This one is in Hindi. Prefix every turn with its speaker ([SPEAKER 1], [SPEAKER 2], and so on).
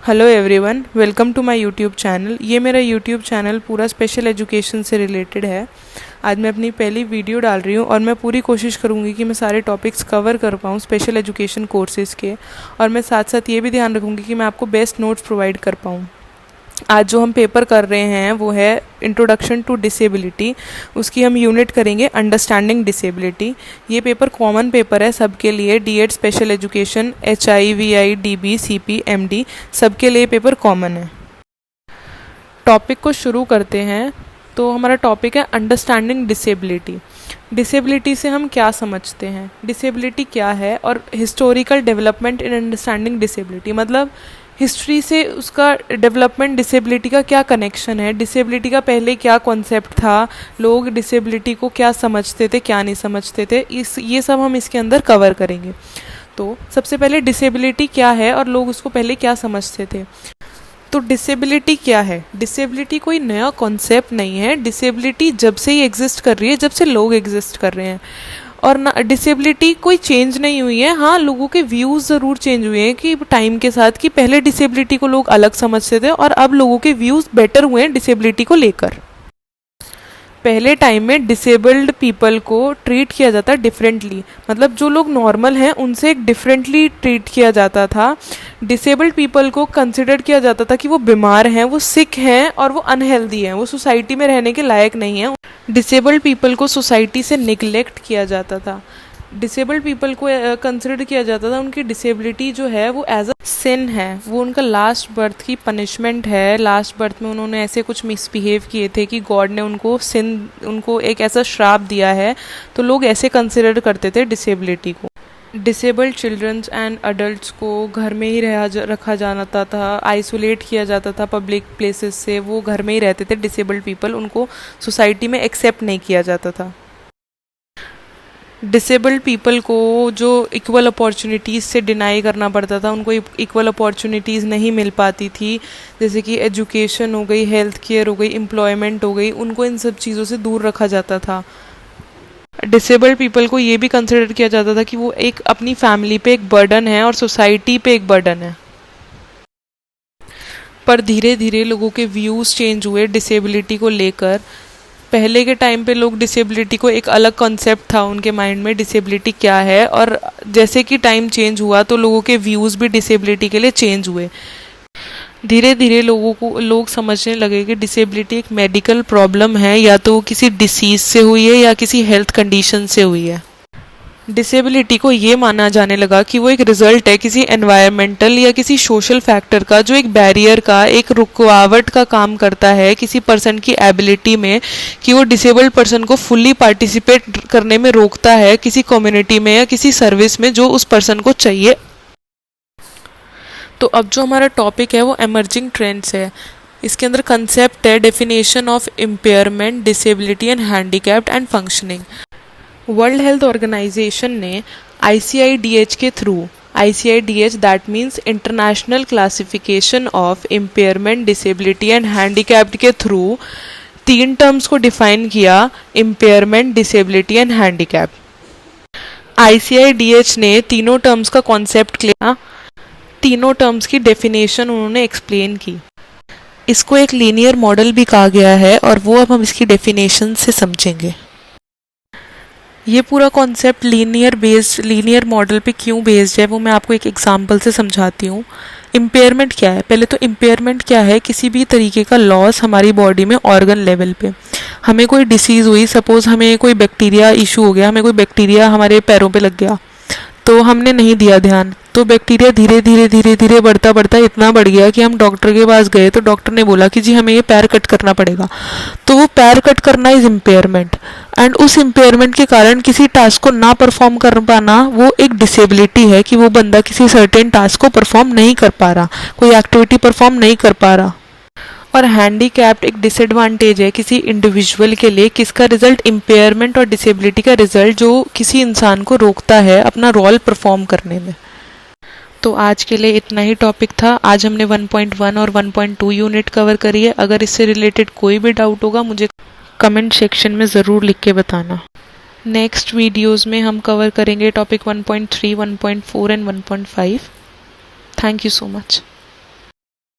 [SPEAKER 1] Hello everyone, welcome to my YouTube channel. ये मेरा यूट्यूब चैनल पूरा स्पेशल एजुकेशन से रिलेटेड है। आज मैं अपनी पहली वीडियो डाल रही हूँ और मैं पूरी कोशिश करूँगी कि मैं सारे टॉपिक्स कवर कर पाऊँ स्पेशल एजुकेशन कोर्सेज़ के, और मैं साथ साथ ये भी ध्यान रखूँगी कि मैं आपको बेस्ट नोट्स प्रोवाइड कर पाऊँ। आज जो हम पेपर कर रहे हैं वो है इंट्रोडक्शन टू डिसेबिलिटी। उसकी हम यूनिट करेंगे अंडरस्टैंडिंग डिसेबिलिटी। ये पेपर कॉमन पेपर है सबके लिए, DEd, special education, HI, VI, DB, CP, MD, सबके लिए पेपर कॉमन है। टॉपिक को शुरू करते हैं। तो हमारा टॉपिक है अंडरस्टैंडिंग डिसेबिलिटी। डिसेबिलिटी से हम क्या समझते हैं, डिसेबिलिटी क्या है, और historical development in understanding disability, मतलब हिस्ट्री से उसका डेवलपमेंट डिसेबिलिटी का क्या कनेक्शन है, डिसेबिलिटी का पहले क्या कॉन्सेप्ट था, लोग डिसेबिलिटी को क्या समझते थे, क्या नहीं समझते थे, ये सब हम इसके अंदर कवर करेंगे। तो सबसे पहले डिसेबिलिटी क्या है और लोग उसको पहले क्या समझते थे। तो डिसेबिलिटी क्या है? डिसेबिलिटी कोई नया कॉन्सेप्ट नहीं है। डिसेबिलिटी जब से ही एग्जिस्ट कर रही है, जब से लोग एग्जिस्ट कर रहे हैं, और ना डिसेबिलिटी कोई चेंज नहीं हुई है। हाँ, लोगों के व्यूज़ ज़रूर चेंज हुए हैं कि टाइम के साथ, कि पहले डिसेबिलिटी को लोग अलग समझते थे और अब लोगों के व्यूज़ बेटर हुए हैं डिसेबिलिटी को लेकर। पहले टाइम में डिसेबल्ड पीपल को ट्रीट किया जाता डिफरेंटली, मतलब जो लोग नॉर्मल हैं उनसे एक डिफरेंटली ट्रीट किया जाता था। डिसेबल्ड पीपल को कंसिडर किया जाता था कि वो बीमार हैं, वो सिक हैं और वो अनहेल्दी हैं, वो सोसाइटी में रहने के लायक नहीं हैं। डिसेबल्ड पीपल को सोसाइटी से निगलेक्ट किया जाता था। डिसेबल्ड पीपल को कंसिडर किया जाता था, उनकी डिसेबिलिटी जो है वो एज अ सिन है, वो उनका लास्ट बर्थ की पनिशमेंट है। लास्ट बर्थ में उन्होंने ऐसे कुछ मिसबिहेव किए थे कि गॉड ने उनको एक ऐसा श्राप दिया है, तो लोग ऐसे कंसिडर करते थे डिसेबिलिटी को। डिसेबल्ड चिल्ड्रंस एंड अडल्ट्स को घर में ही रखा जाता था, आइसोलेट किया जाता था पब्लिक प्लेसेस से, वो घर में ही रहते थे डिसेबल्ड पीपल, उनको सोसाइटी में एक्सेप्ट नहीं किया जाता था। डिसेबल्ड पीपल को जो इक्वल अपॉर्चुनिटीज़ से डिनाई करना पड़ता था, उनको इक्वल अपॉर्चुनिटीज़ नहीं मिल पाती थी, जैसे कि एजुकेशन हो गई, हेल्थ केयर हो गई, एम्प्लॉयमेंट हो गई, उनको इन सब चीज़ों से दूर रखा जाता था। डिसेबल्ड पीपल को ये भी कंसिडर किया जाता था कि वो एक अपनी फैमिली पे एक बर्डन है और सोसाइटी पे एक बर्डन है। पर धीरे धीरे लोगों के व्यूज़ चेंज हुए डिसेबिलिटी को लेकर। पहले के टाइम पे लोग डिसेबिलिटी को एक अलग कॉन्सेप्ट था उनके माइंड में, डिसेबिलिटी क्या है, और जैसे कि टाइम चेंज हुआ तो लोगों के व्यूज़ भी डिसेबिलिटी के लिए चेंज हुए। धीरे धीरे लोग समझने लगे कि डिसेबिलिटी एक मेडिकल प्रॉब्लम है, या तो किसी डिसीज़ से हुई है या किसी हेल्थ कंडीशन से हुई है। डिसेबिलिटी को ये माना जाने लगा कि वो एक रिजल्ट है किसी एनवायरमेंटल या किसी सोशल फैक्टर का, जो एक बैरियर का, एक रुकावट का काम करता है किसी पर्सन की एबिलिटी में, कि वो डिसेबल्ड पर्सन को फुल्ली पार्टिसिपेट करने में रोकता है किसी कम्युनिटी में या किसी सर्विस में जो उस पर्सन को चाहिए। तो अब जो हमारा टॉपिक है वो एमर्जिंग ट्रेंड्स है। इसके अंदर कंसेप्ट है definition of impairment, disability and handicapped and functioning. World health organization ने ICIDH के through, ICIDH that means international classification of impairment, disability and handicapped के थ्रू 3 टर्म्स को डिफाइन किया, impairment, disability and handicap. ICIDH ने तीनों टर्म्स का कॉन्सेप्ट लिया, तीनों टर्म्स की डेफिनेशन उन्होंने एक्सप्लेन की। इसको एक लीनियर मॉडल भी कहा गया है और वो अब हम इसकी डेफिनेशन से समझेंगे। ये पूरा कॉन्सेप्ट लीनियर मॉडल पे क्यों बेस्ड है वो मैं आपको एक एग्जांपल से समझाती हूँ। इम्पेयरमेंट क्या है? पहले तो इम्पेयरमेंट क्या है? किसी भी तरीके का लॉस हमारी बॉडी में ऑर्गन लेवल पे, हमें कोई डिसीज़ हुई, सपोज़ हमें कोई बैक्टीरिया इशू हो गया, हमें कोई बैक्टीरिया हमारे पैरों पे लग गया, तो हमने नहीं दिया ध्यान, तो बैक्टीरिया धीरे धीरे बढ़ता इतना बढ़ गया कि हम डॉक्टर के पास गए, तो डॉक्टर ने बोला कि जी हमें ये पैर कट करना पड़ेगा। तो वो पैर कट करना इज इम्पेयरमेंट, एंड उस इम्पेयरमेंट के कारण किसी टास्क को ना परफॉर्म कर पाना वो एक डिसेबिलिटी है, कि वो बंदा किसी सर्टेन टास्क को परफॉर्म नहीं कर पा रहा, कोई एक्टिविटी परफॉर्म नहीं कर पा रहा। और हैंडीकैप्ड एक डिसएडवांटेज है किसी इंडिविजुअल के लिए, किसका रिजल्ट? इम्पेयरमेंट और डिसेबिलिटी का रिजल्ट, जो किसी इंसान को रोकता है अपना रोल परफॉर्म करने में। तो आज के लिए इतना ही टॉपिक था। आज हमने 1.1 और 1.2 यूनिट कवर करी है। अगर इससे रिलेटेड कोई भी डाउट होगा मुझे कमेंट सेक्शन में ज़रूर लिख के बताना। नेक्स्ट वीडियोज़ में हम कवर करेंगे topic 1.3, 1.4 and 1.5। Thank you so much.